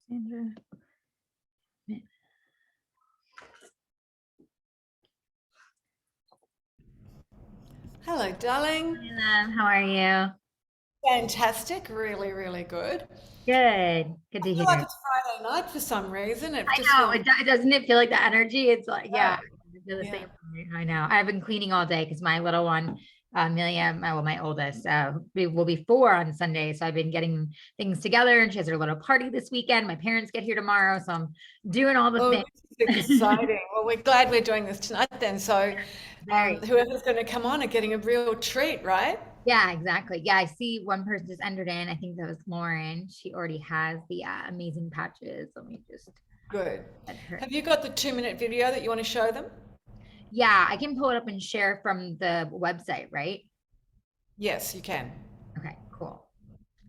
Sandra. Hello, darling. Hi, love. How are you? Fantastic. Really, really good. Good. Good I to feel like hear. it's Friday night for some reason. It I just know. feels, Doesn't it feel like the energy? It's like, yeah, yeah, I feel the yeah. same way. I know. I've been cleaning all day because my little one, Amelia, my oldest, will be 4 on Sunday. So I've been getting things together, and she has her little party this weekend. My parents get here tomorrow, so I'm doing all the Oh, things. this is exciting. Well, we're glad we're doing this tonight then. So, Very. whoever's going to come on are getting a real treat, right? Yeah, exactly. Yeah, I see one person just entered in. I think that was Lauren. She already has the amazing patches. Let me just Good. let her. Have you got the 2-minute video that you want to show them? Yeah, I can pull it up and share from the website, right? Yes, you can. Okay, cool.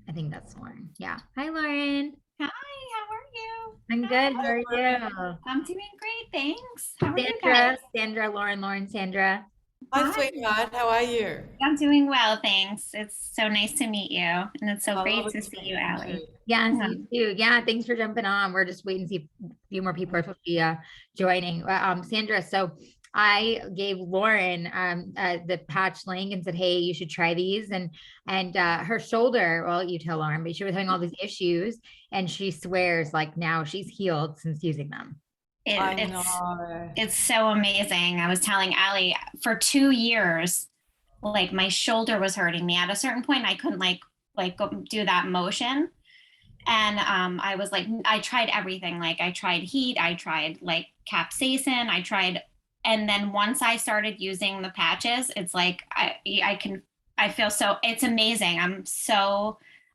I think that's Lauren. Yeah. Hi, Lauren. Hi, how are you? I'm good. How are you? I'm doing great, thanks. How are you guys? Sandra, Lauren, Sandra. Hi, Hi. sweetheart. How are you? I'm doing well, thanks. It's so nice to meet you, and it's so Oh, great lovely to to see meet you, you Allie. too. Yes, Yeah. you too. Yeah, thanks for jumping on. We're just waiting to see a few more people are supposed to be joining. Sandra, so I gave Lauren the patch link and said, "Hey, you should try these." And her shoulder, well, you tell Lauren, but she was having all these issues, and she swears like now she's healed since using them. It, I it's know. it's so amazing. I was telling Allie for 2 years, like my shoulder was hurting me. At a certain point, I couldn't like go do that motion. And I was like, I tried everything. Like I tried heat, I tried like capsaicin, I tried, and then once I started using the patches, it's like I feel so, it's amazing.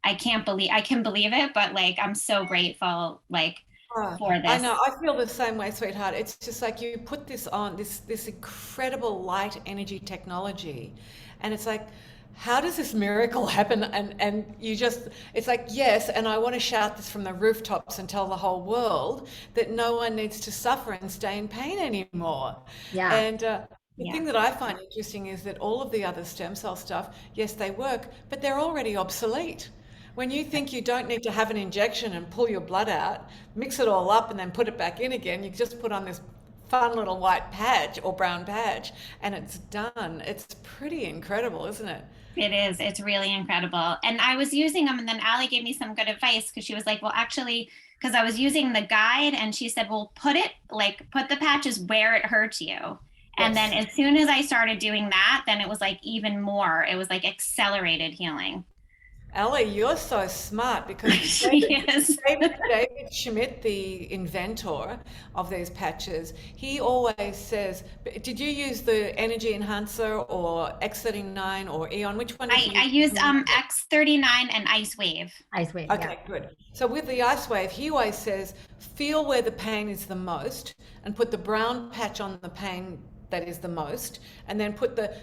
I can believe it, but like I'm so grateful like Oh, for I this. know. I feel the same way, sweetheart. It's just like you put this on this incredible light energy technology, and it's like, how does this miracle happen? And you just, it's like yes, and I want to shout this from the rooftops and tell the whole world that no one needs to suffer and stay in pain anymore. Yeah. And the Yeah. thing that I find interesting is that all of the other stem cell stuff, yes, they work, but they're already obsolete. When you think you don't need to have an injection and pull your blood out, mix it all up and then put it back in again, you just put on this fun little white patch or brown patch and it's done. It's pretty incredible, isn't it? It is. It's really incredible. And I was using them, and then Allie gave me some good advice because she was like, well, actually, because I was using the guide, and she said, well, put the patches where it hurts you. And then Yes. as soon as I started doing that, then it was like even more, it was like accelerated healing. Ellie, you're so smart because She is. David Schmidt, the inventor of these patches, he always says, did you use the energy enhancer or X39 or Eon? Which one did you I use? used X39 and Ice Wave. Ice wave. Yeah. Okay, good. So with the ice wave, he always says, feel where the pain is the most and put the brown patch on the pain that is the most, and then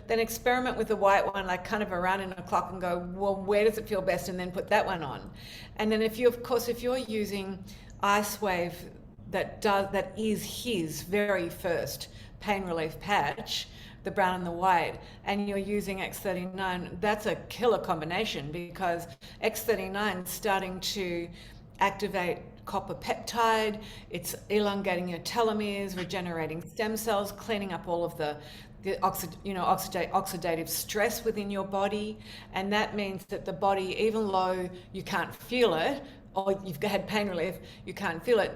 then experiment with the white one, like kind of around in a clock and go, well, where does it feel best? And then put that one on. And then if you're using ice wave that is his very first pain relief patch, the brown and the white, and you're using X39, that's a killer combination because X39 is starting to activate copper peptide, it's elongating your telomeres, regenerating stem cells, cleaning up all of the oxidative stress within your body. And that means that the body, even though you can't feel it, or you've had pain relief, you can't feel it,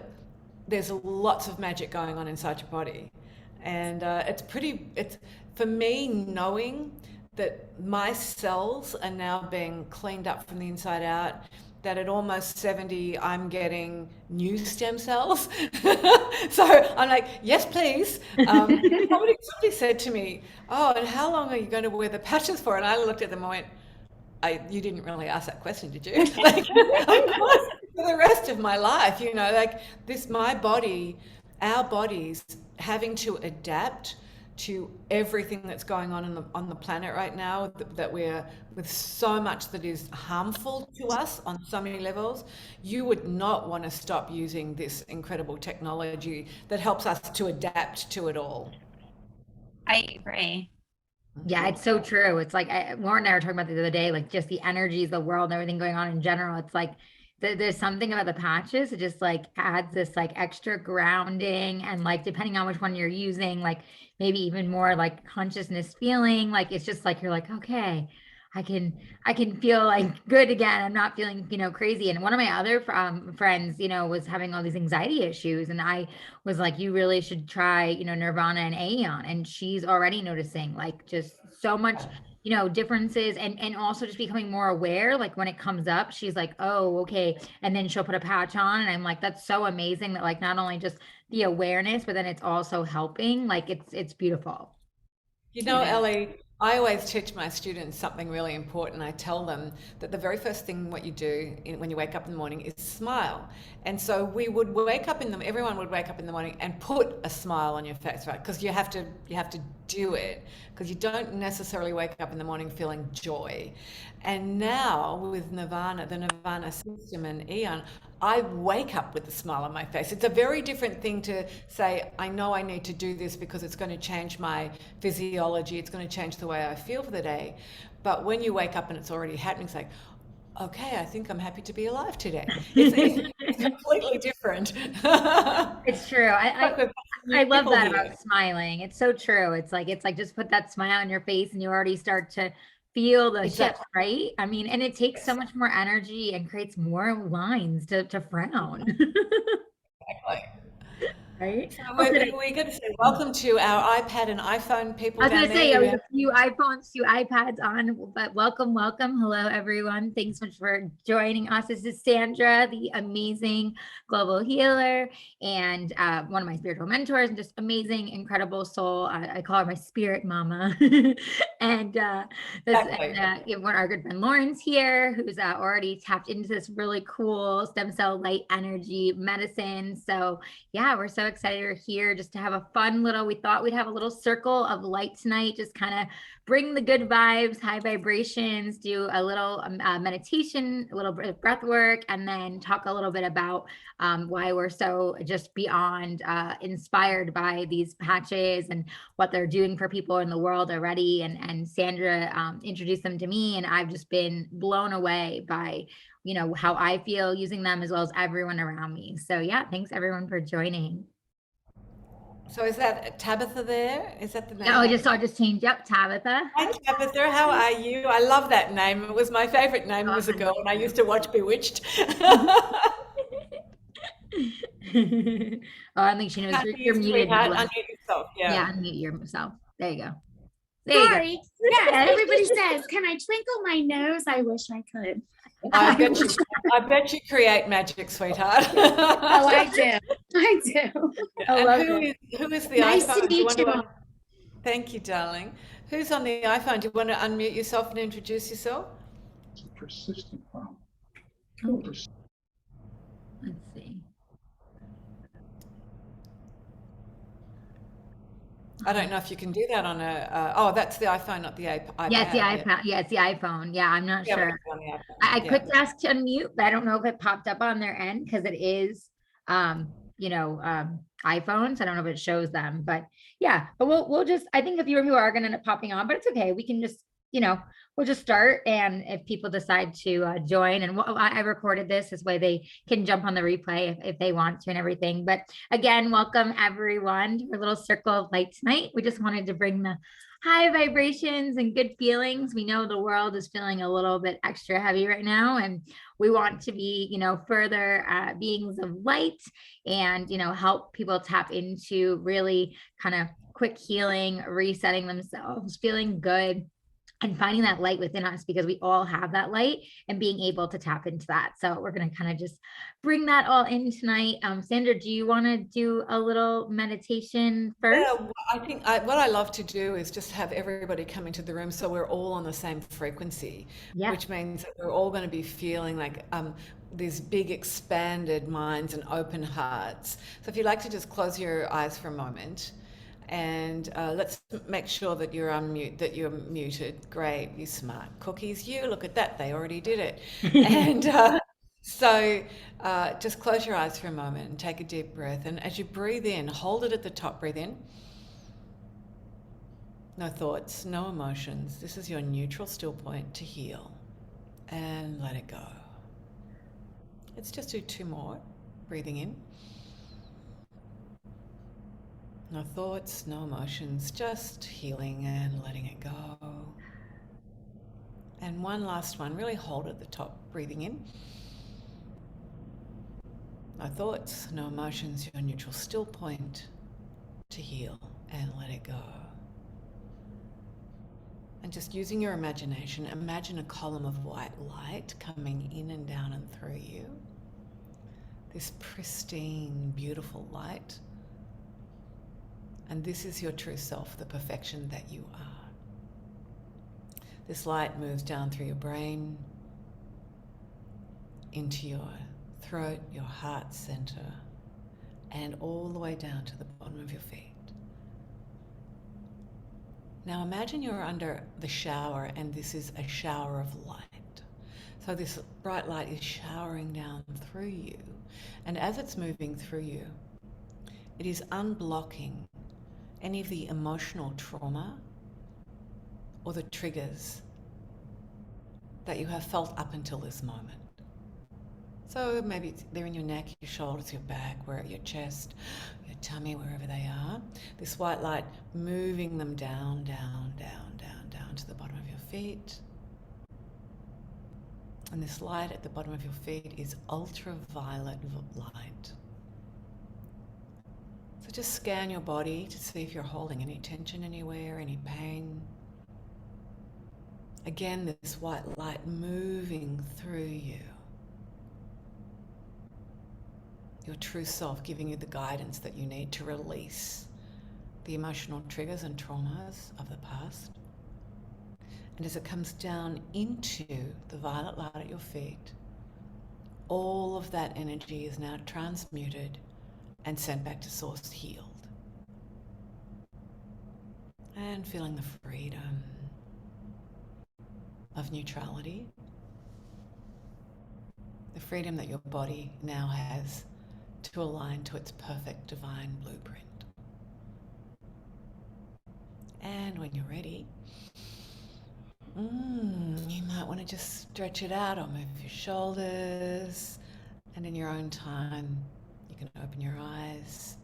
there's lots of magic going on inside your body. And it's for me knowing that my cells are now being cleaned up from the inside out, that at almost 70 I'm getting new stem cells. So I'm like, yes, please. Somebody said to me, oh, and how long are you going to wear the patches for? And I looked at them and went, you didn't really ask that question, did you? Like, of course, for the rest of my life, like this, my body, our bodies having to adapt to everything that's going on on the planet right now, that we're with so much that is harmful to us on so many levels. You would not want to stop using this incredible technology that helps us to adapt to it all. I agree. Yeah, it's so true. It's like Lauren and I were talking about the other day, like just the energies, the world, and everything going on in general. It's like there's something about the patches. It just like adds this like extra grounding, and like depending on which one you're using, like maybe even more like consciousness feeling. Like it's just like you're like, okay, I can feel like good again. I'm not feeling, crazy. And one of my other friends, was having all these anxiety issues. And I was like, you really should try, Nirvana and Aeon. And she's already noticing like just so much, differences, and also just becoming more aware. Like when it comes up, she's like, oh, okay. And then she'll put a patch on. And I'm like, that's so amazing that like not only just the awareness, but then it's also helping. Like it's beautiful. You know, Ellie, I always teach my students something really important. I tell them that the very first thing what you do when you wake up in the morning is smile. And so we would wake up everyone would wake up in the morning and put a smile on your face, right? Because you have to do it, because you don't necessarily wake up in the morning feeling joy. And now with Nirvana, the Nirvana system and Eon, I wake up with a smile on my face. It's a very different thing to say, I know I need to do this because it's going to change my physiology, it's going to change the way I feel for the day. But when you wake up and it's already happening, it's like, okay, I think I'm happy to be alive today. It's completely different. It's true. Like we've got new I love people that here. about smiling. It's so true. It's like just put that smile on your face and you already start to feel the shift, Exactly. right? I mean, and it takes so much more energy and creates more lines to frown. Exactly. Right? So Oh, good. we're going to say welcome to our iPad and iPhone people I was down gonna there. say, yeah, You we have have a few iPhones, few iPads on, but welcome, welcome. Hello, everyone. Thanks so much for joining us. This is Sandra, the amazing global healer and one of my spiritual mentors, and just amazing, incredible soul. I call her my spirit mama. and exactly. one our good friend Lauren's here, who's already tapped into this really cool stem cell light energy medicine. So yeah, we're so excited you're here just to have a fun little, we thought we'd have a little circle of light tonight, just kind of bring the good vibes, high vibrations, do a little meditation, a little bit of breath work, and then talk a little bit about why we're so just beyond inspired by these patches and what they're doing for people in the world already. And Sandra introduced them to me, and I've just been blown away by how I feel using them as well as everyone around me. So yeah, thanks everyone for joining. So is that Tabitha there? Is that the Yeah, name? I just changed up Tabitha. Hi Tabitha, how are you? I love that name. It was my favorite name as a girl when I used to watch Bewitched. Oh, I think she knows How are you, you're muted, sweetheart? Nicola. Unmute yourself. Yeah. Yeah, unmute yourself. There you go. There you go. Sorry. Yes, everybody says, can I twinkle my nose? I wish I could. I bet you I bet you create magic, sweetheart. Oh, I do. I do. I love And it. who is the Nice iPhone? to Do you meet want you. to Thank you, darling. Who's on the iPhone? Do you want to unmute yourself and introduce yourself? It's a persistent problem. Oh, let's see. I don't know if you can do that on a. Oh, that's the iPhone, not the iPad. Yeah, it's the iPad. Yeah, it's the iPhone. Yeah, I'm not Yeah, but sure. it's on the iPhone. I Yeah. clicked ask to unmute, but I don't know if it popped up on their end because it is iPhones. I don't know if it shows them, but yeah, but we'll just, I think a few of you are gonna end up popping on, but it's okay. We can just, we'll just start. And if people decide to join, and I recorded this way they can jump on the replay if they want to and everything. But again, welcome everyone to our little circle of light tonight. We just wanted to bring the high vibrations and good feelings. We know the world is feeling a little bit extra heavy right now, and we want to be, further beings of light and, help people tap into really kind of quick healing, resetting themselves, feeling good, and finding that light within us, because we all have that light, and being able to tap into that. So we're going to kind of just bring that all in tonight. Sandra, do you want to do a little meditation first? Yeah, I think what I love to do is just have everybody come into the room so we're all on the same frequency, Yeah. which means that we're all going to be feeling like these big expanded minds and open hearts. So if you'd like to just close your eyes for a moment, and let's make sure that you're muted. Great, you smart cookies. You look at that, they already did it. And so just close your eyes for a moment and take a deep breath. And as you breathe in, hold it at the top. Breathe in. No thoughts, no emotions. This is your neutral still point to heal. And let it go. Let's just do 2 more. Breathing in. No thoughts, no emotions, just healing and letting it go. And one last one, really hold at the top, breathing in. No thoughts, no emotions, your neutral still point to heal and let it go. And just using your imagination, imagine a column of white light coming in and down and through you. This pristine, beautiful light. And this is your true self, the perfection that you are. This light moves down through your brain, into your throat, your heart center, and all the way down to the bottom of your feet. Now imagine you're under the shower and this is a shower of light. So this bright light is showering down through you. And as it's moving through you, it is unblocking any of the emotional trauma or the triggers that you have felt up until this moment. So maybe they're in your neck, your shoulders, your back, your chest, your tummy, wherever they are. This white light moving them down, down, down, down, down to the bottom of your feet. And this light at the bottom of your feet is ultraviolet light. So just scan your body to see if you're holding any tension anywhere, any pain. Again, this white light moving through you. Your true self giving you the guidance that you need to release the emotional triggers and traumas of the past. And as it comes down into the violet light at your feet, all of that energy is now transmuted and sent back to source healed. And feeling the freedom of neutrality, the freedom that your body now has to align to its perfect divine blueprint. And when you're ready, you might want to just stretch it out or move your shoulders, and in your own time you can open your eyes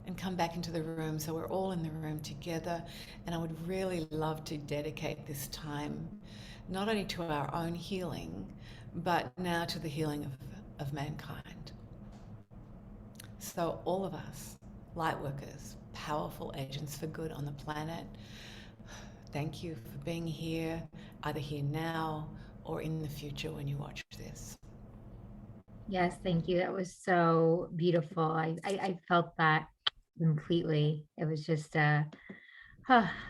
and come back into the room. So we're all in the room together, and I would really love to dedicate this time not only to our own healing, but now to the healing of mankind. So all of us, light workers, powerful agents for good on the planet, thank you for being here, either here now or in the future when you watch this. Yes, thank you. That was so beautiful. I felt that completely. It was just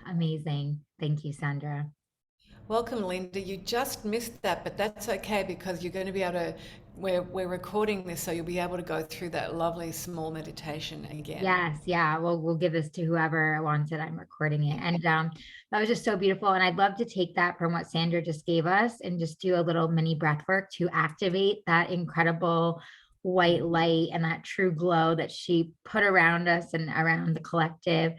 amazing. Thank you, Sandra. Welcome, Linda. You just missed that, but that's okay because you're going to be able to, we're recording this, so you'll be able to go through that lovely small meditation again. Yes, yeah. We'll give this to whoever wants it. I'm recording it. And that was just so beautiful. And I'd love to take that from what Sandra just gave us and just do a little mini breath work to activate that incredible white light and that true glow that she put around us and around the collective.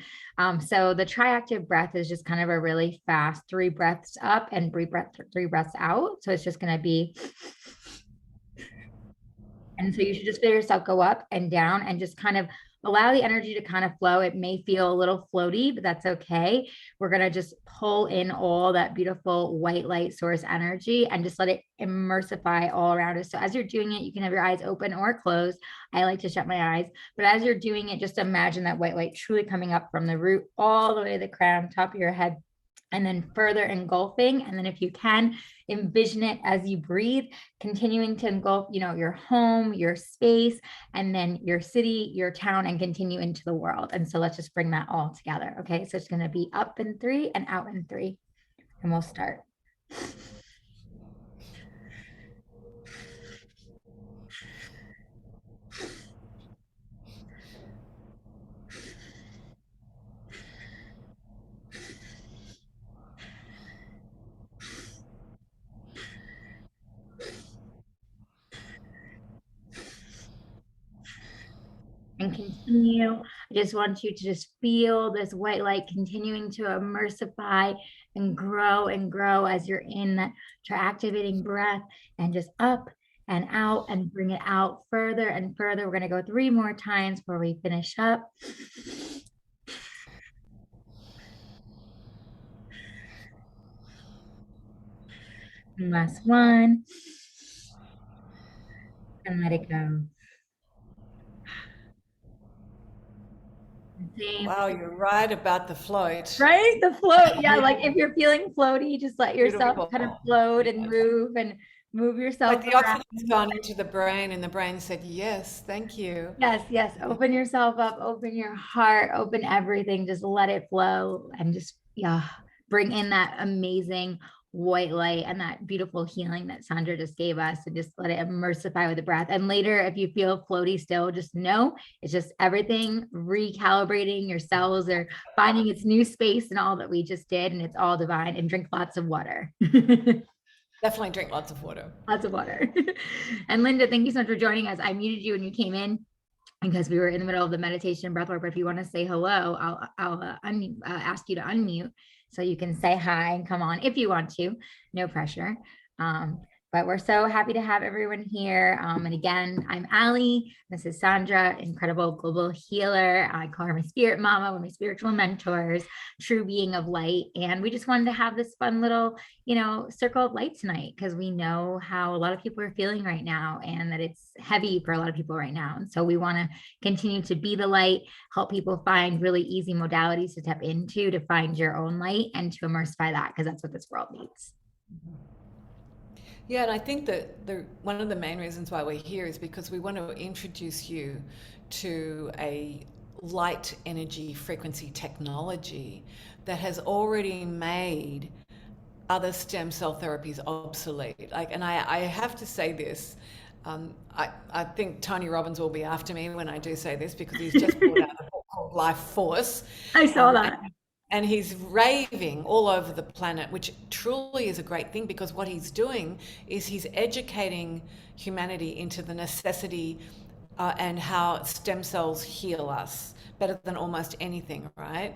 So the triactive breath is just kind of a really fast 3 breaths up and 3 breaths out. So it's just going to be, and so you should just feel yourself go up and down and just kind of allow the energy to kind of flow. It may feel a little floaty, but that's okay. We're going to just pull in all that beautiful white light source energy and just let it immersify all around us. So as you're doing it, you can have your eyes open or closed. I like to shut my eyes, but as you're doing it, just imagine that white light truly coming up from the root all the way to the crown, top of your head, and then further engulfing. And then if you can, envision it as you breathe, continuing to engulf, your home, your space, and then your city, your town, and continue into the world. And so let's just bring that all together. Okay. So it's going to be up in 3 and out in 3. And we'll start. And continue. I just want you to just feel this white light continuing to immersify and grow as you're in that activating breath, and just up and out, and bring it out further and further. We're going to go 3 more times before we finish up. And last one. And let it go. Same. Wow, you're right about the float. Right? The float. Yeah. Like if you're feeling floaty, just let yourself Beautiful. kind of float and move yourself Like the around. oxygen's gone into the brain, and the brain said, yes, thank you. Yes, yes. Open yourself up, open your heart, open everything. Just let it flow and just, yeah, bring in that amazing white light and that beautiful healing that Sandra just gave us, and just let it emulsify with the breath. And later, if you feel floaty still, just know it's just everything recalibrating. Your cells are finding its new space in all that we just did, and it's all divine. And drink lots of water. Definitely drink lots of water. Lots of water. And Linda, thank you so much for joining us. I muted you when you came in because we were in the middle of the meditation and breath work. But if you want to say hello, I'll ask you to unmute so you can say hi and come on if you want to. No pressure. But we're so happy to have everyone here. And again, I'm Allie. This is Sandra, incredible global healer. I call her my spirit mama, one of my spiritual mentors, true being of light. And we just wanted to have this fun little, circle of light tonight, because we know how a lot of people are feeling right now, and that it's heavy for a lot of people right now. And so we want to continue to be the light, help people find really easy modalities to tap into, to find your own light and to immersify that, because that's what this world needs. Yeah, and I think that one of the main reasons why we're here is because we want to introduce you to a light energy frequency technology that has already made other stem cell therapies obsolete. And I have to say this. I think Tony Robbins will be after me when I do say this, because he's just brought out a book called Life Force. I saw that. And he's raving all over the planet, which truly is a great thing, because what he's doing is he's educating humanity into the necessity and how stem cells heal us better than almost anything, right?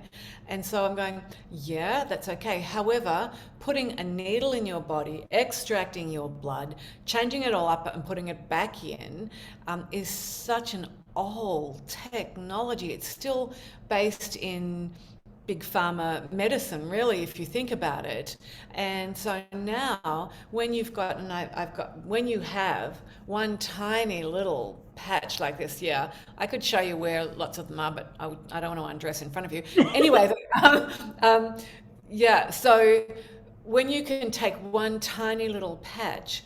And so I'm going, yeah, that's okay. However, putting a needle in your body, extracting your blood, changing it all up and putting it back in is such an old technology. It's still based in big pharma medicine, really, if you think about it. And so now when you've got, and when you have one tiny little patch like this, yeah, I could show you where lots of them are, but I don't want to undress in front of you. Anyway, yeah, so when you can take one tiny little patch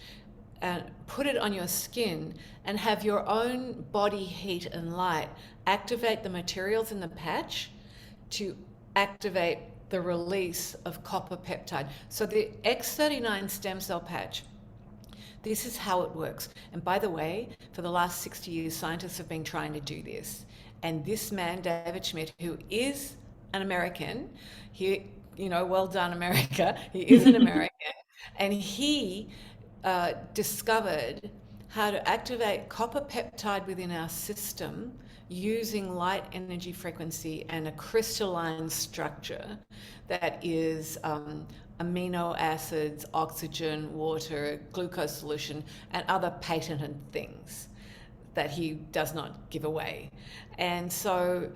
and put it on your skin and have your own body heat and light activate the materials in the patch to activate the release of copper peptide. So the X39 stem cell patch, this is how it works. And by the way, for the last 60 years, scientists have been trying to do this. And this man, David Schmidt, who is an American, well done, America. He is an American. And he discovered how to activate copper peptide within our system using light energy frequency and a crystalline structure that is amino acids, oxygen, water, glucose solution, and other patented things that he does not give away. And so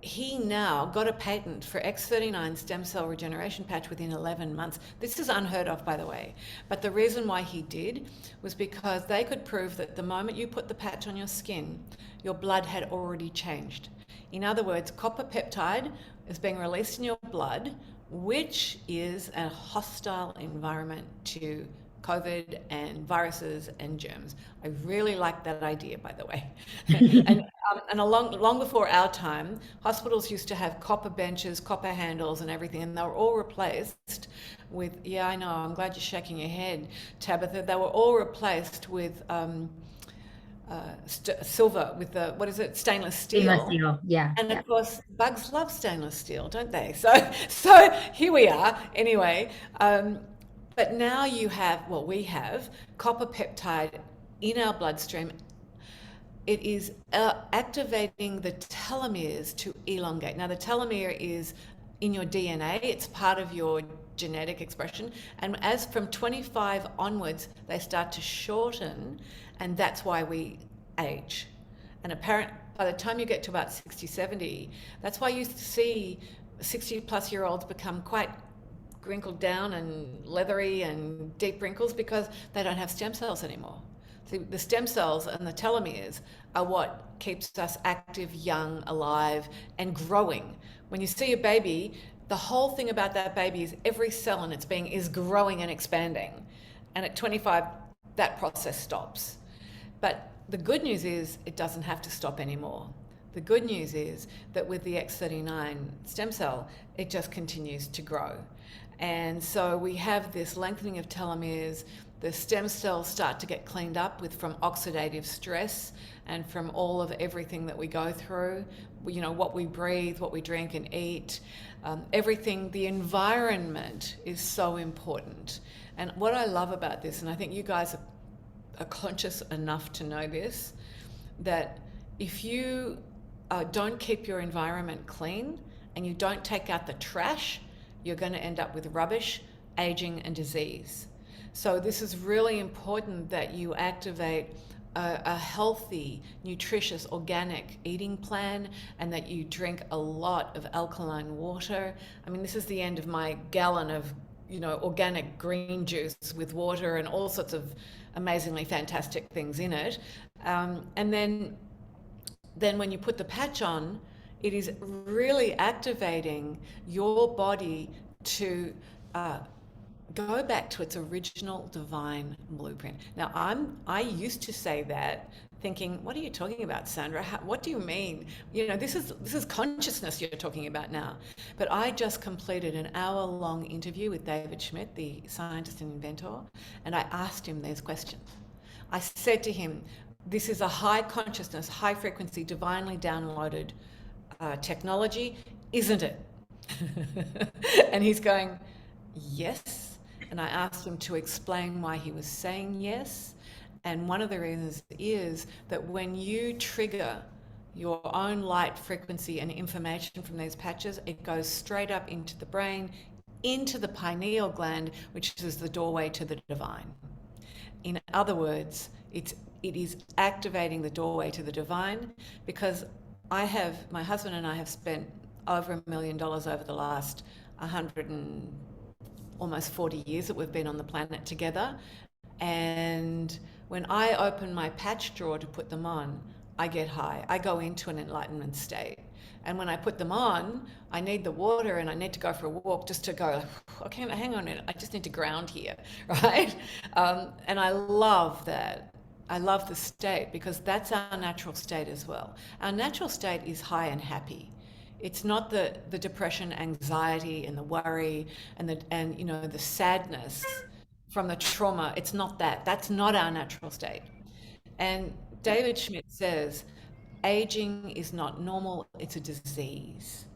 he now got a patent for X39 stem cell regeneration patch within 11 months. This is unheard of, by the way. But the reason why he did was because they could prove that the moment you put the patch on your skin, your blood had already changed. In other words, copper peptide is being released in your blood, which is a hostile environment to COVID and viruses and germs. I really like that idea, by the way. and long before our time, hospitals used to have copper benches, copper handles and everything, and they were all replaced with, yeah, I know, I'm glad you're shaking your head, Tabitha. They were all replaced with silver, with the, what is it, stainless steel. Stainless steel, yeah. And of course, bugs love stainless steel, don't they? So here we are, anyway. But now we have copper peptide in our bloodstream. It is activating the telomeres to elongate. Now, the telomere is in your DNA. It's part of your genetic expression. And as from 25 onwards, they start to shorten, and that's why we age. And by the time you get to about 60, 70, that's why you see 60 plus year olds become quite wrinkled down and leathery and deep wrinkles, because they don't have stem cells anymore. See, the stem cells and the telomeres are what keeps us active, young, alive, and growing. When you see a baby, the whole thing about that baby is every cell in its being is growing and expanding. And at 25, that process stops. But the good news is it doesn't have to stop anymore. The good news is that with the X39 stem cell, it just continues to grow. And so we have this lengthening of telomeres. The stem cells start to get cleaned up from oxidative stress and from all of everything that we go through, you know, what we breathe, what we drink and eat, everything. The environment is so important. And what I love about this, and I think you guys are conscious enough to know this, that if you don't keep your environment clean and you don't take out the trash, you're going to end up with rubbish, aging and disease. So this is really important that you activate a healthy, nutritious, organic eating plan, and that you drink a lot of alkaline water. I mean, this is the end of my gallon of, you know, organic green juice with water and all sorts of amazingly fantastic things in it. And then when you put the patch on, it is really activating your body to go back to its original divine blueprint. Now, I used to say that thinking, what are you talking about, Sandra? What do you mean? You know, this is consciousness you're talking about now. But I just completed an hour-long interview with David Schmidt, the scientist and inventor, and I asked him these questions. I said to him, this is a high consciousness, high frequency, divinely downloaded technology, isn't it? And he's going, yes. And I asked him to explain why he was saying yes. And one of the reasons is that when you trigger your own light frequency and information from these patches, it goes straight up into the brain, into the pineal gland, which is the doorway to the divine. In other words, it is activating the doorway to the divine, because my husband and I have spent over $1 million over the last 100 and almost 40 years that we've been on the planet together. And when I open my patch drawer to put them on, I get high. I go into an enlightenment state. And when I put them on, I need the water and I need to go for a walk just to go, okay, hang on a minute, I just need to ground here, right? And I love that. I love the state, because that's our natural state as well. Our natural state is high and happy. It's not the depression, anxiety, and the worry, and the sadness from the trauma. It's not that. That's not our natural state. And David Schmidt says, aging is not normal, it's a disease.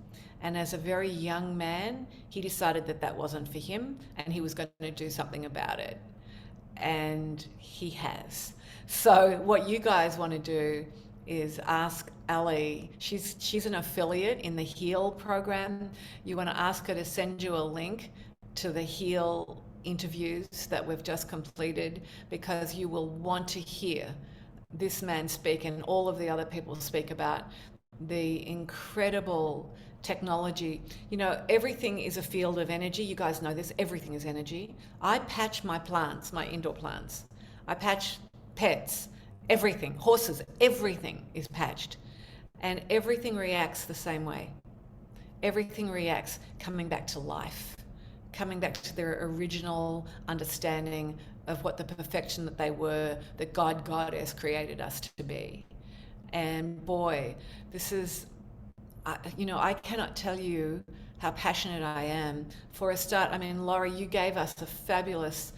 And as a very young man, he decided that that wasn't for him, and he was going to do something about it. And he has. So what you guys want to do is ask Ali. She's an affiliate in the HEAL program. You want to ask her to send you a link to the HEAL interviews that we've just completed, because you will want to hear this man speak and all of the other people speak about the incredible technology. You know, everything is a field of energy. You guys know this. Everything is energy. I patch my plants, my indoor plants. I patch pets, everything, horses, everything is patched. And everything reacts the same way. Everything reacts coming back to life, coming back to their original understanding of what the perfection that they were, that God, Goddess created us to be. And boy, this is, I cannot tell you how passionate I am. For a start, I mean, Laurie, you gave us a fabulous,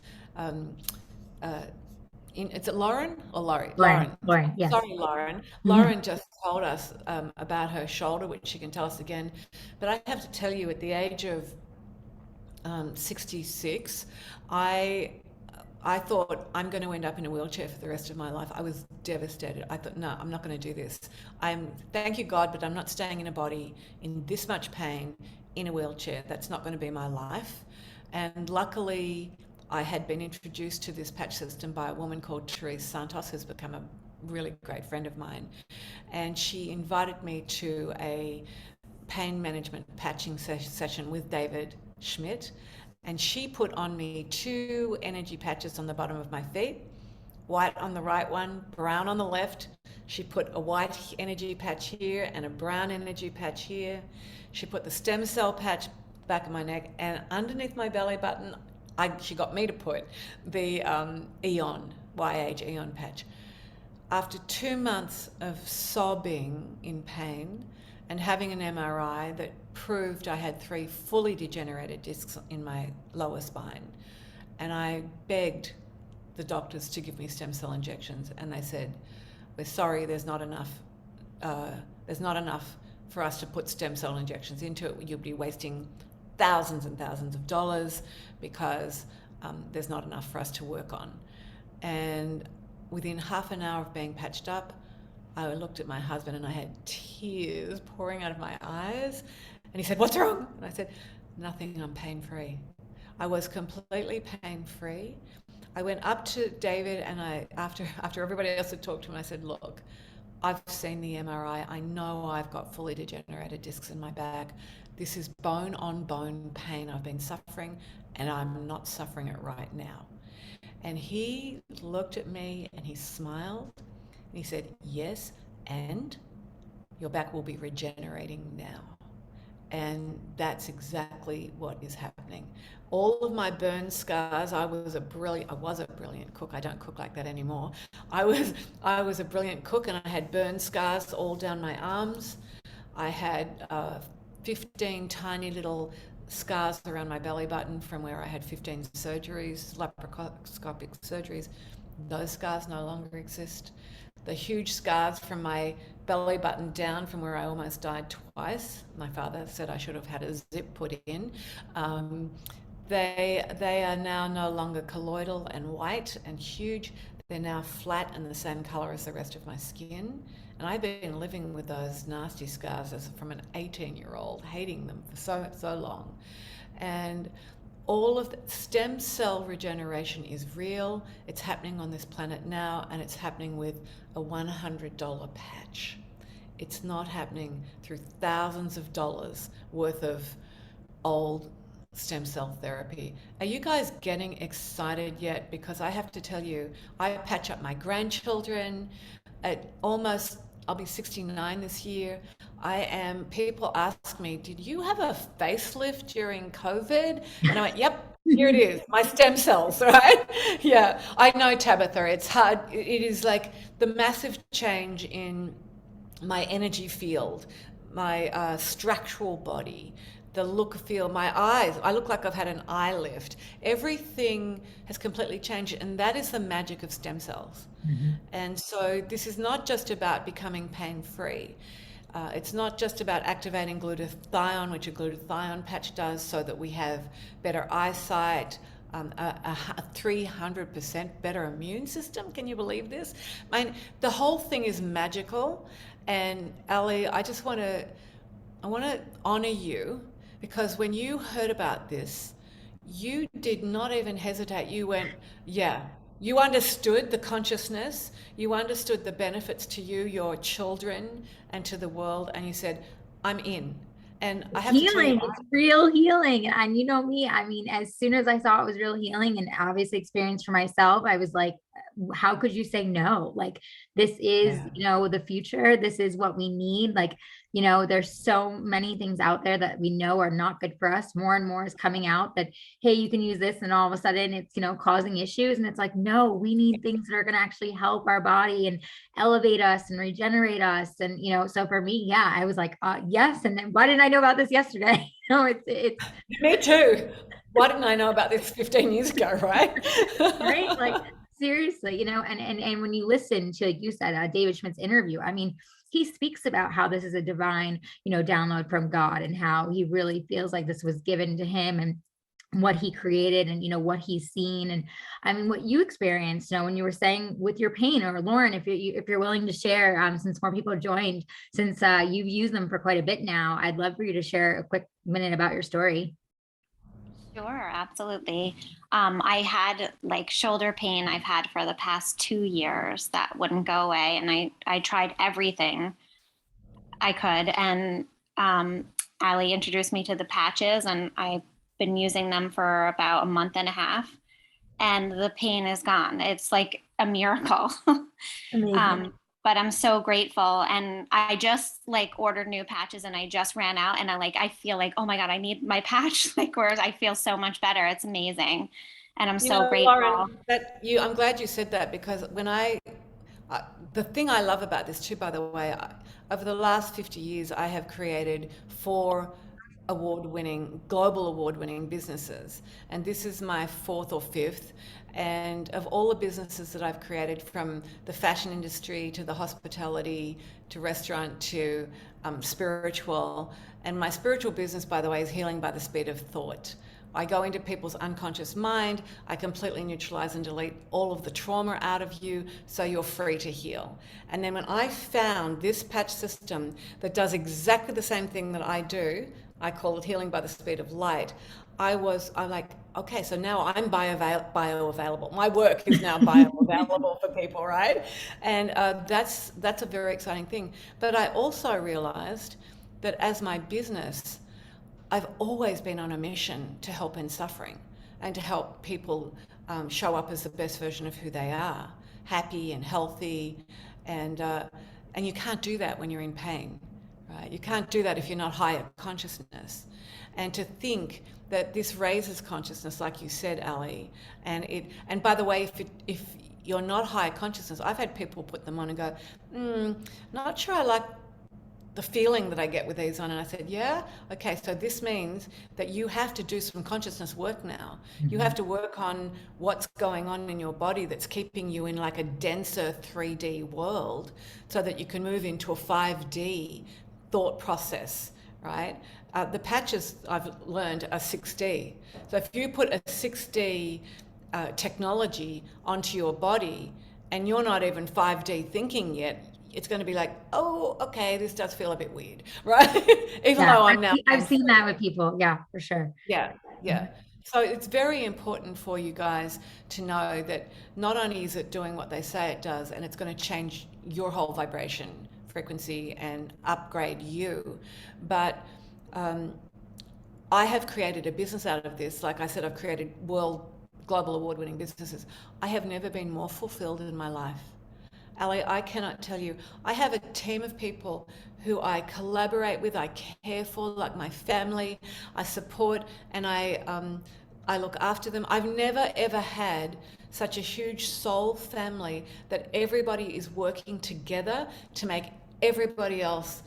is it Lauren or Laurie? Lauren, yeah. Sorry, Lauren. Lauren just told us about her shoulder, which she can tell us again. But I have to tell you, at the age of 66, I thought, I'm going to end up in a wheelchair for the rest of my life. I was devastated. I thought, no, I'm not going to do this. Thank you, God, but I'm not staying in a body in this much pain, in a wheelchair. That's not going to be my life. And luckily, I had been introduced to this patch system by a woman called Therese Santos, who's become a really great friend of mine. And she invited me to a pain management patching session with David Schmidt. And she put on me 2 energy patches on the bottom of my feet, white on the right one, brown on the left. She put a white energy patch here and a brown energy patch here. She put the stem cell patch back of my neck, and underneath my belly button, she got me to put the Eon, YH Eon patch. After 2 months of sobbing in pain and having an MRI that proved I had 3 fully degenerated discs in my lower spine, and I begged the doctors to give me stem cell injections, and they said, "We're sorry, there's not enough for us to put stem cell injections into it. You'll be wasting thousands and thousands of dollars because there's not enough for us to work on." And within half an hour of being patched up, I looked at my husband and I had tears pouring out of my eyes. And he said, "What's wrong?" And I said, "Nothing, I'm pain-free." I was completely pain-free. I went up to David and after everybody else had talked to him, I said, "Look, I've seen the MRI. I know I've got fully degenerated discs in my back. This is bone on bone pain I've been suffering, and I'm not suffering it right now." And he looked at me and he smiled and he said, "Yes, and your back will be regenerating now." And that's exactly what is happening. All of my burn scars, I was a brilliant cook. I don't cook like that anymore. I was a brilliant cook, and I had burn scars all down my arms. I had 15 tiny little scars around my belly button from where I had 15 surgeries, laparoscopic surgeries. Those scars no longer exist. The huge scars from my belly button down from where I almost died twice. My father said I should have had a zip put in. They are now no longer colloidal and white and huge. They're now flat and the same color as the rest of my skin. And I've been living with those nasty scars from an 18-year-old, hating them for so long. And all of the stem cell regeneration is real. It's happening on this planet now, and it's happening with a $100 patch. It's not happening through thousands of dollars worth of old stem cell therapy. Are you guys getting excited yet? Because I have to tell you, I patch up my grandchildren at almost, I'll be 69 this year. People ask me, "Did you have a facelift during COVID?" And I went, "Yep, here it is, my stem cells," right? Yeah, I know, Tabitha, it's hard. It is like the massive change in my energy field, my structural body, the look, feel, my eyes. I look like I've had an eye lift. Everything has completely changed, and that is the magic of stem cells. Mm-hmm. And so this is not just about becoming pain-free. It's not just about activating glutathione, which a glutathione patch does, so that we have better eyesight, a 300% better immune system. Can you believe this? I mean, the whole thing is magical. And Ali, I want to honor you, because when you heard about this, you did not even hesitate. You went, yeah. You understood the consciousness, you understood the benefits to you, your children, and to the world, and you said, "I'm in." And I have healing, to tell you, it's real healing. And you know me, I mean, as soon as I saw it was real healing and obviously experience for myself, I was like, how could you say no? Like, this is, the future. This is what we need. Like, there's so many things out there that we know are not good for us. More and more is coming out that, hey, you can use this, and all of a sudden it's, causing issues. And it's like, no, we need things that are going to actually help our body and elevate us and regenerate us. And, so for me, yeah, I was like, yes. And then why didn't I know about this yesterday? It's me too. Why didn't I know about this 15 years ago? Right. Right. Like, seriously, and when you listen to, like you said, David Schmidt's interview, I mean, he speaks about how this is a divine, download from God, and how he really feels like this was given to him. And what he created and, what he's seen. And I mean, what you experienced, when you were saying with your pain, or Lauren, if you're willing to share, since more people have joined, since you've used them for quite a bit now, I'd love for you to share a quick minute about your story. Sure, absolutely. I had like shoulder pain I've had for the past 2 years that wouldn't go away. And I tried everything I could. And Ali introduced me to the patches, and I've been using them for about a month and a half. And the pain is gone. It's like a miracle. Amazing. But I'm so grateful. And I just like ordered new patches, and I just ran out, and I feel like, oh my God, I need my patch. Like, whereas I feel so much better. It's amazing. And I'm so grateful. Lauren, I'm glad you said that, because when the thing I love about this too, by the way, over the last 50 years, I have created 4 global award-winning businesses. And this is my 4th or 5th. And of all the businesses that I've created, from the fashion industry to the hospitality to restaurant to spiritual, and my spiritual business, by the way, is healing by the speed of thought. I go into people's unconscious mind, I completely neutralize and delete all of the trauma out of you, so you're free to heal. And then when I found this patch system that does exactly the same thing that I do, I call it healing by the speed of light, I'm like, okay, so now I'm bioavailable. My work is now bioavailable for people, right? And that's a very exciting thing. But I also realized that as my business, I've always been on a mission to help end suffering and to help people show up as the best version of who they are, happy and healthy. And you can't do that when you're in pain, right? You can't do that if you're not higher consciousness. And to think that this raises consciousness, like you said, Ali, and by the way, if you're not higher consciousness, I've had people put them on and go, not sure I like the feeling that I get with these on. And I said, yeah, okay, so this means that you have to do some consciousness work now. You have to work on what's going on in your body that's keeping you in like a denser 3D world, so that you can move into a 5D thought process, right? The patches, I've learned, are 6D. So if you put a 6D technology onto your body and you're not even 5D thinking yet, it's going to be like, oh, okay, this does feel a bit weird, right? Even though I've seen that with people. Yeah, for sure. Yeah. So it's very important for you guys to know that not only is it doing what they say it does, and it's going to change your whole vibration frequency and upgrade you, but I have created a business out of this. Like I said, I've created global award-winning businesses. I have never been more fulfilled in my life. Ali, I cannot tell you. I have a team of people who I collaborate with, I care for, like my family. I support, and I look after them. I've never ever had such a huge soul family that everybody is working together to make everybody else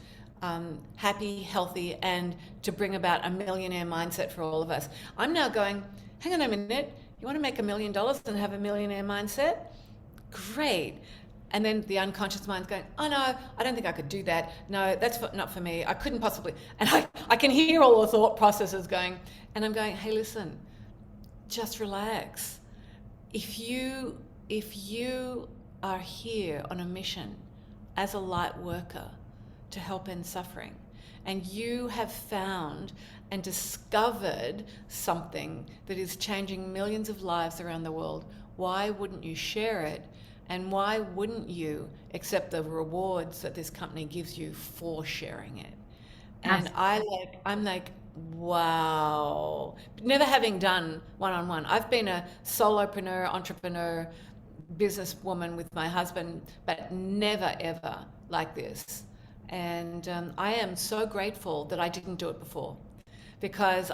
happy, healthy, and to bring about a millionaire mindset for all of us. I'm now going, hang on a minute, you want to make $1 million and have a millionaire mindset? Great. And then the unconscious mind's going, oh no, I don't think I could do that. No, that's not for me. I couldn't possibly. And I can hear all the thought processes going, and I'm going, hey, listen, just relax. If you are here on a mission as a light worker to help end suffering, and you have found and discovered something that is changing millions of lives around the world, why wouldn't you share it? And why wouldn't you accept the rewards that this company gives you for sharing it? And I'm like, wow. Never having done one-on-one. I've been a solopreneur, entrepreneur, businesswoman with my husband, but never ever like this. And I am so grateful that I didn't do it before, because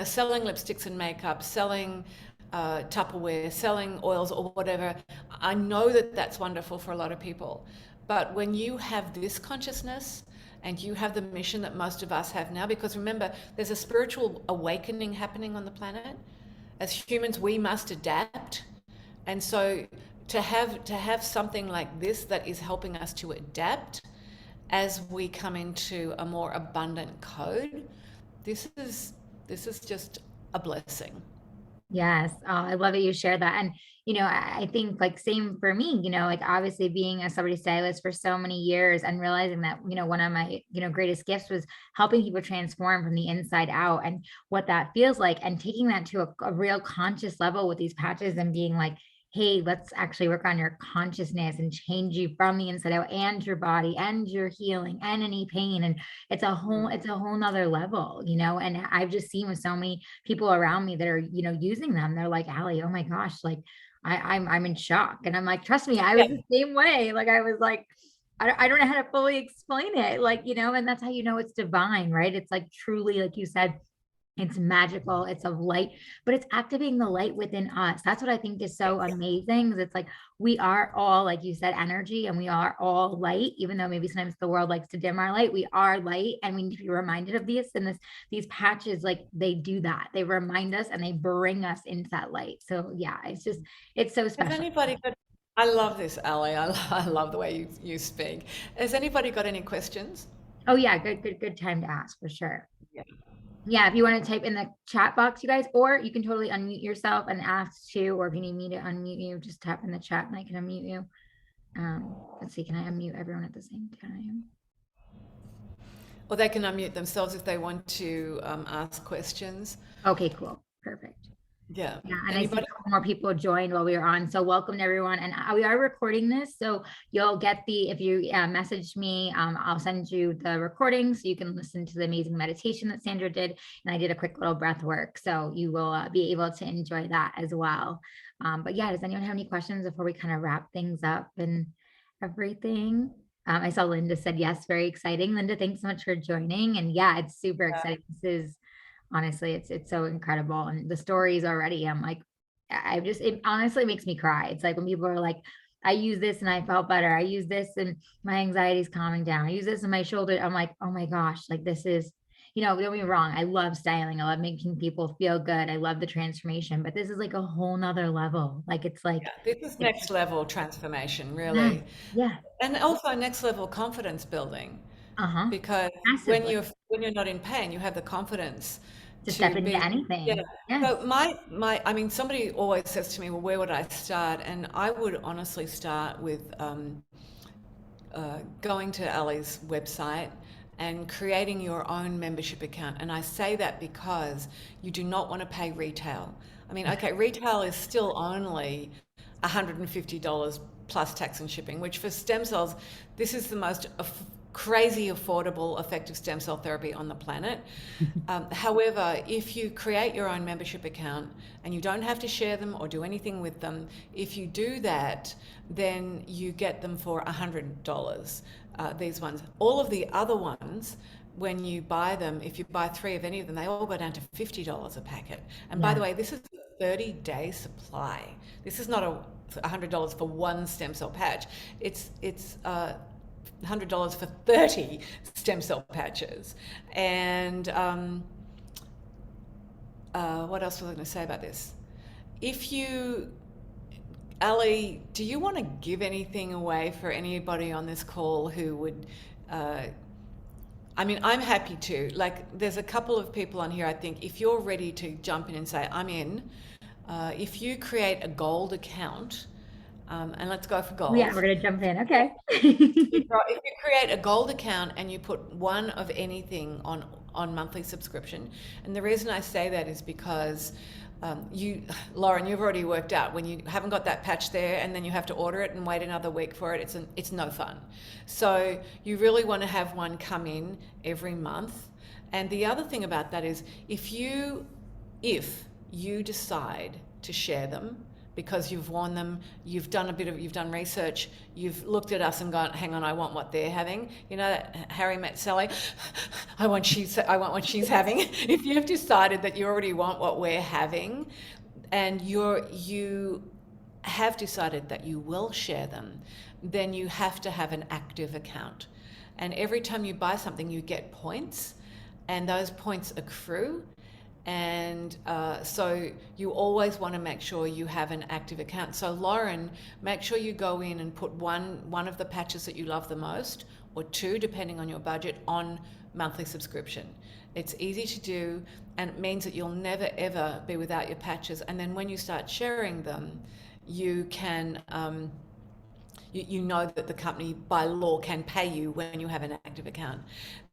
selling lipsticks and makeup, selling Tupperware, selling oils or whatever, I know that that's wonderful for a lot of people. But when you have this consciousness and you have the mission that most of us have now, because remember, there's a spiritual awakening happening on the planet. As humans, we must adapt. And so to have something like this that is helping us to adapt as we come into a more abundant code, this is just a blessing. Yes. Oh, I love that you shared that. And, I think like same for me, like obviously being a celebrity stylist for so many years and realizing that, one of my, greatest gifts was helping people transform from the inside out and what that feels like and taking that to a real conscious level with these patches and being like, hey, let's actually work on your consciousness and change you from the inside out and your body and your healing and any pain. And it's a whole nother level, and I've just seen with so many people around me that are, using them. They're like, Allie, oh my gosh, like I'm in shock. And I'm like, trust me, I was the same way. Like I was like, I don't know how to fully explain it. Like, and that's how it's divine, right? It's like truly, like you said, it's magical, it's of light, but it's activating the light within us. That's what I think is so amazing. Is it's like we are all, like you said, energy, and we are all light, even though maybe sometimes the world likes to dim our light. We are light, and we need to be reminded of this. And these patches, like they do that. They remind us and they bring us into that light. So yeah, it's so Has special. anybody got, I love this, Ali. I love the way you speak. Has anybody got any questions? Oh yeah, good time to ask for sure. Yeah. Yeah, if you want to type in the chat box, you guys, or you can totally unmute yourself and ask too, or if you need me to unmute you, just tap in the chat and I can unmute you. Let's see, can I unmute everyone at the same time? Or they can unmute themselves if they want to ask questions. Okay, cool. Perfect. Yeah. Yeah, and Anybody? I see a couple more people joined while we were on. So welcome to everyone. And we are recording this. So you'll get if you message me, I'll send you the recording so you can listen to the amazing meditation that Sandra did. And I did a quick little breath work. So you will be able to enjoy that as well. But yeah, does anyone have any questions before we kind of wrap things up and everything? I saw Linda said, yes, very exciting. Linda, thanks so much for joining. And yeah, it's super exciting. This is honestly, it's so incredible. And the stories already, I'm like, it honestly makes me cry. It's like when people are like, I use this and I felt better. I use this and my anxiety is calming down. I use this in my shoulder. I'm like, oh my gosh, like this is, don't get me wrong. I love styling. I love making people feel good. I love the transformation, but this is like a whole nother level. Like, it's like, This is next level transformation, yeah, really. yeah. And also next level confidence building. Uh-huh. Because Massively. when you're not in pain, you have the confidence To step into be, anything. yeah. Yes. So I mean, somebody always says to me, well, where would I start? And I would honestly start with going to Ali's website and creating your own membership account. And I say that because you do not want to pay retail. I mean, okay, retail is still only $150 plus tax and shipping, which for stem cells, this is the most crazy affordable effective stem cell therapy on the planet. However, if you create your own membership account and you don't have to share them or do anything with them, if you do that, then you get them for $100. These ones. All of the other ones, when you buy them, if you buy 3 of any of them, they all go down to $50 a packet. And by the way, this is a 30-day supply. This is not $100 for one stem cell patch. It's $100 for 30 stem cell patches. And what else was I going to say about this? Ali, do you want to give anything away for anybody on this call who would, I mean, I'm happy to. Like, there's a couple of people on here, I think, if you're ready to jump in and say, I'm in, if you create a gold account, and let's go for gold. Yeah, we're going to jump in. Okay. If you create a gold account and you put one of anything on monthly subscription, and the reason I say that is because Lauren, you've already worked out when you haven't got that patch there and then you have to order it and wait another week for it, it's no fun. So you really want to have one come in every month. And the other thing about that is if you decide to share them because you've worn them, you've done research, you've looked at us and gone, hang on, I want what they're having. You know, Harry met Sally, I want what she's having. If you've decided that you already want what we're having and you have decided that you will share them, then you have to have an active account. And every time you buy something, you get points, and those points accrue. And so you always want to make sure you have an active account. So Lauren, make sure you go in and put one of the patches that you love the most, or 2, depending on your budget, on monthly subscription. It's easy to do, and it means that you'll never ever be without your patches. And then when you start sharing them, you can you know that the company by law can pay you when you have an active account.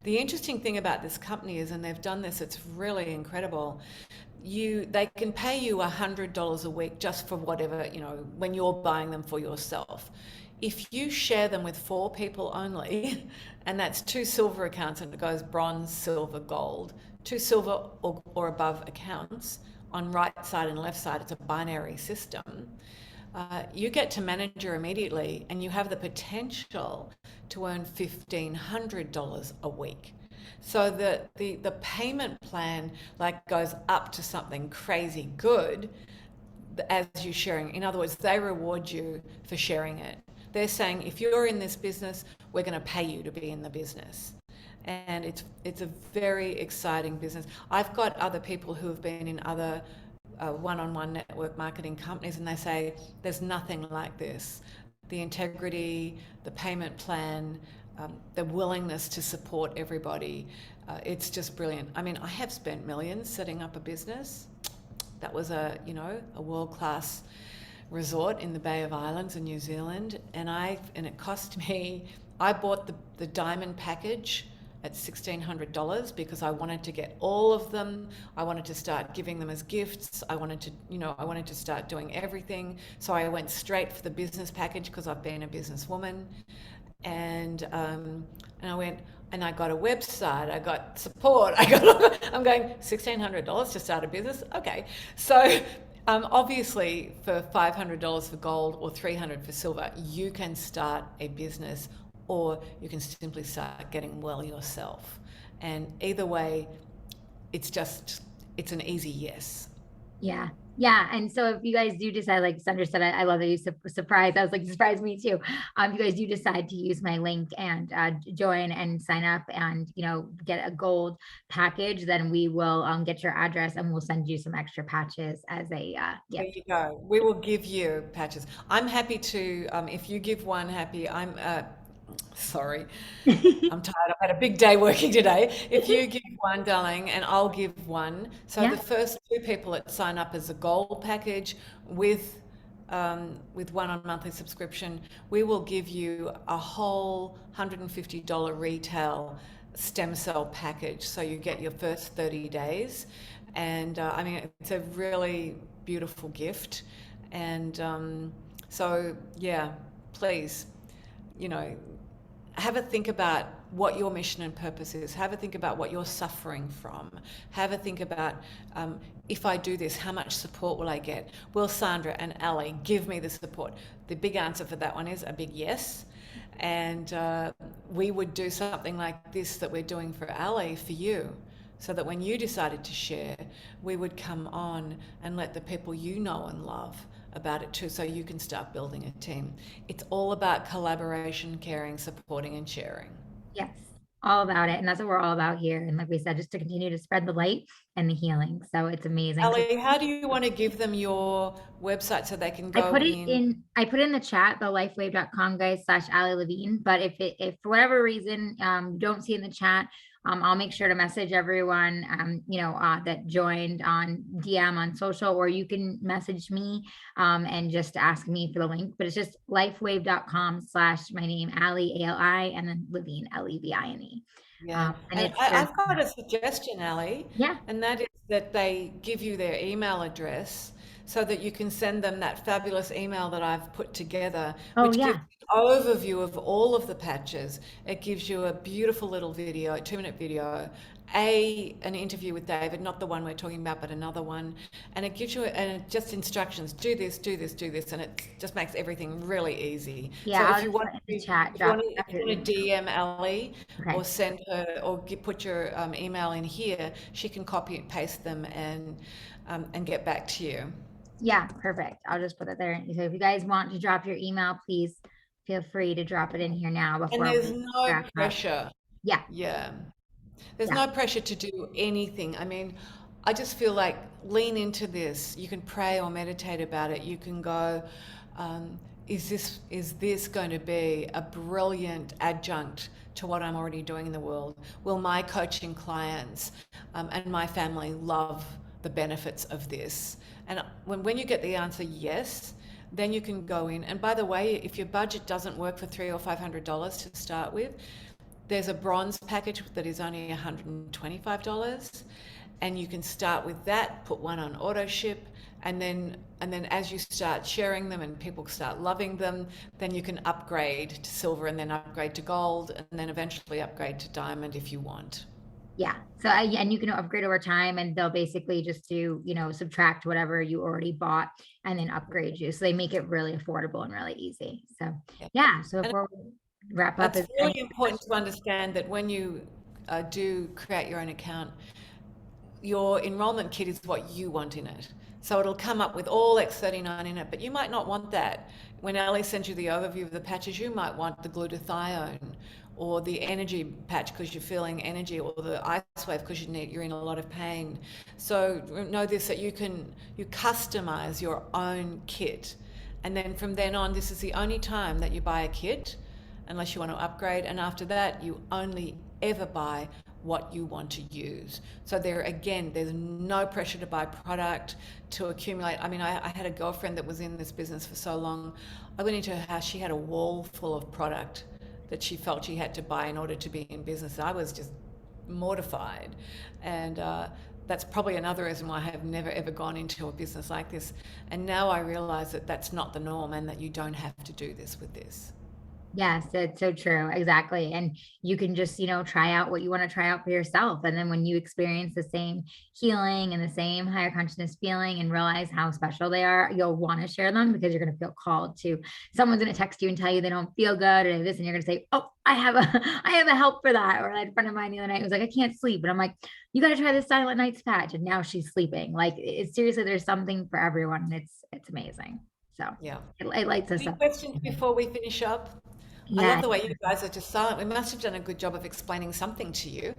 The interesting thing about this company is, and they've done this, it's really incredible. They can pay you $100 a week just for whatever, when you're buying them for yourself. If you share them with 4 people only, and that's 2 silver accounts, and it goes bronze, silver, gold, 2 silver or above accounts on right side and left side, it's a binary system. You get to manager immediately, and you have the potential to earn $1,500 a week. So the payment plan goes up to something crazy good as you're sharing. In other words, they reward you for sharing it. They're saying, if you're in this business, we're going to pay you to be in the business. And it's a very exciting business. I've got other people who have been in other one-on-one network marketing companies, and they say there's nothing like this. The integrity, the payment plan, the willingness to support everybody, it's just brilliant. I mean, I have spent millions setting up a business. That was a world-class resort in the Bay of Islands in New Zealand, and it cost me, I bought the diamond package at $1,600 because I wanted to get all of them. I wanted to start giving them as gifts. I wanted to start doing everything. So I went straight for the business package because I've been a businesswoman. And I went, and I got a website, I got support, I'm going, $1,600 to start a business? Okay. So obviously for $500 for gold or $300 for silver, you can start a business, or you can simply start getting well yourself. And either way, it's an easy yes. Yeah. Yeah. And so if you guys do decide, like Sandra said, I love that you surprised. I was like, surprised me too. If you guys do decide to use my link and join and sign up and, get a gold package, then we will get your address and we'll send you some extra patches as a There you go. We will give you patches. I'm happy to, if you give one, sorry, I'm tired. I've had a big day working today. If you give one, darling, and I'll give one. So Yeah. the first 2 people that sign up as a gold package with one on monthly subscription, we will give you a whole $150 retail stem cell package. So you get your first 30 days. And I mean, it's a really beautiful gift. And so, yeah, please, have a think about what your mission and purpose is. Have a think about what you're suffering from. Have a think about, if I do this, how much support will I get? Will Sandra and Ali give me the support? The big answer for that one is a big yes. And we would do something like this that we're doing for Ali for you, so that when you decided to share, we would come on and let the people you know and love about it too, so you can start building a team. It's all about collaboration, caring, supporting, and sharing. Yes, all about it. And that's what we're all about here. And like we said, just to continue to spread the light and the healing. So it's amazing. Ali, how do you want to give them your website so they can go I put it in the chat, thelifewave.com guys /Ali Levine. But if for whatever reason don't see in the chat, I'll make sure to message everyone that joined on DM on social, or you can message me and just ask me for the link. But it's just lifewave.com / my name Ali ALI and then Levine LEVINE. Yeah, and I've got a suggestion, Ali. Yeah. And that is that they give you their email address so that you can send them that fabulous email that I've put together, which gives an overview of all of the patches. It gives you a beautiful little video, a 2-minute video, an interview with David, not the one we're talking about, but another one. And it gives you just instructions, do this, do this, do this. And it just makes everything really easy. Yeah, so if you want to DM Ali, okay, or send her, or put your email in here, she can copy and paste them and get back to you. Yeah, perfect. I'll just put it there. So if you guys want to drop your email, please feel free to drop it in here now. And there's no pressure. Yeah. Yeah. There's no pressure to do anything. I mean, I just feel like lean into this. You can pray or meditate about it. You can go, is this going to be a brilliant adjunct to what I'm already doing in the world? Will my coaching clients and my family love the benefits of this? And when you get the answer yes, then you can go in. And by the way, if your budget doesn't work for $300 or $500 to start with, there's a bronze package that is only $125, and you can start with that, put one on auto ship, and then as you start sharing them and people start loving them, then you can upgrade to silver and then upgrade to gold and then eventually upgrade to diamond if you want. Yeah. So, and you can upgrade over time, and they'll basically just do, subtract whatever you already bought and then upgrade you. So they make it really affordable and really easy. So, yeah. So before we wrap up, it's really important to understand that when you do create your own account, your enrollment kit is what you want in it. So it'll come up with all X39 in it, but you might not want that. When Ali sends you the overview of the patches, you might want the glutathione or the energy patch because you're feeling energy, or the ice wave because you're in a lot of pain. So know this, that you customize your own kit. And then from then on, this is the only time that you buy a kit unless you want to upgrade. And after that, you only ever buy what you want to use. So there's no pressure to buy product, to accumulate. I mean, I had a girlfriend that was in this business for so long. I went into her house, she had a wall full of product that she felt she had to buy in order to be in business. I was just mortified. And that's probably another reason why I have never ever gone into a business like this. And now I realize that that's not the norm and that you don't have to do this with this. Yes, it's so true. Exactly. And you can just, try out what you want to try out for yourself. And then when you experience the same healing and the same higher consciousness feeling and realize how special they are, you'll want to share them because you're going to feel called to. Someone's going to text you and tell you they don't feel good or this, and you're going to say, oh, I have a help for that. Or like a friend of mine the other night was like, I can't sleep. But I'm like, you got to try this Silent Nights patch. And now she's sleeping. Like, it's seriously, there's something for everyone. And it's amazing. So yeah, it lights us up. Any questions before we finish up? Yeah. I love the way you guys are just silent. We must have done a good job of explaining something to you.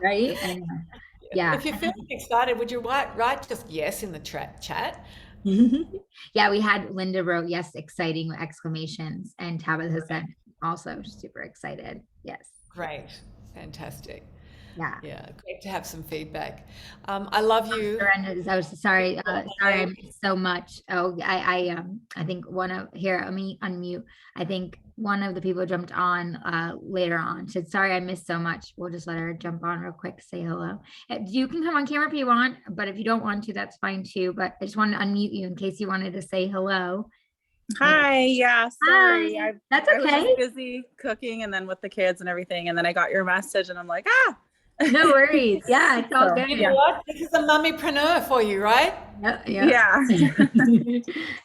Right? Yeah. If you're feeling excited, would you write just yes in the chat? Yeah, we had Linda wrote yes, exciting with exclamations, and Tabitha said also super excited. Yes. Great. Fantastic. Yeah. Great to have some feedback. I love you. I was sorry. Sorry, I missed so much. Oh, I think let me unmute. I think one of the people jumped on later on. Said, sorry, I missed so much. We'll just let her jump on real quick, say hello. You can come on camera if you want, but if you don't want to, that's fine too. But I just wanted to unmute you in case you wanted to say hello. Hi. Yeah. Sorry. Hi. That's okay. I was just busy cooking and then with the kids and everything. And then I got your message and I'm like, no worries. Yeah, it's all good. You know what? This is a mummypreneur for you, right? Yeah.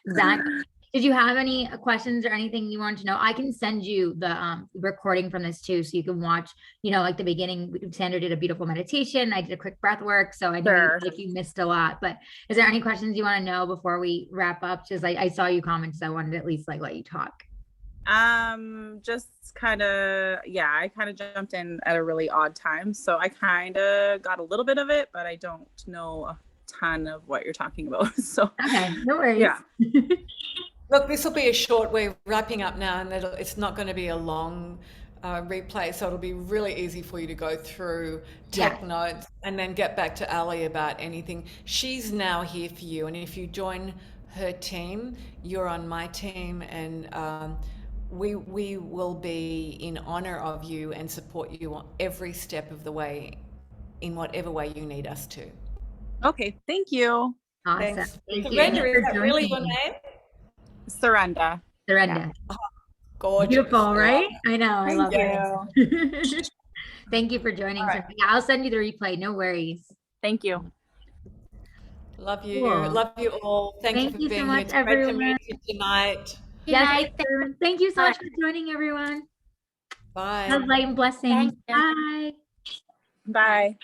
Exactly. Did you have any questions or anything you want to know? I can send you the recording from this too, so you can watch. Like the beginning, Sandra did a beautiful meditation. I did a quick breath work, so I know you missed a lot. But is there any questions you want to know before we wrap up? Just I saw you comment, so I wanted to at least let you talk. Just kind of, I kind of jumped in at a really odd time. So I kind of got a little bit of it, but I don't know a ton of what you're talking about. So okay, no worries. Yeah. Look, this will be a short, we're wrapping up now, and it's not going to be a long replay. So it'll be really easy for you to go through, take notes, and then get back to Ali about anything. She's now here for you. And if you join her team, you're on my team, and we will be in honor of you and support you on every step of the way in whatever way you need us to. Okay, thank you. Awesome. Thanks. Thank Surrender, you. is that really your name? Surrender. Surrender. Oh, gorgeous. Beautiful, right? I know. I love it. Thank you for joining. Right. Yeah, I'll send you the replay. No worries. Thank you. Love you. Cool. Love you all. Thank you for being so much, here. It's great to everyone. meet you tonight. Yes, everyone. Thank you so much for joining, everyone. Bye. Have light and blessings. Thank you. Bye. Bye.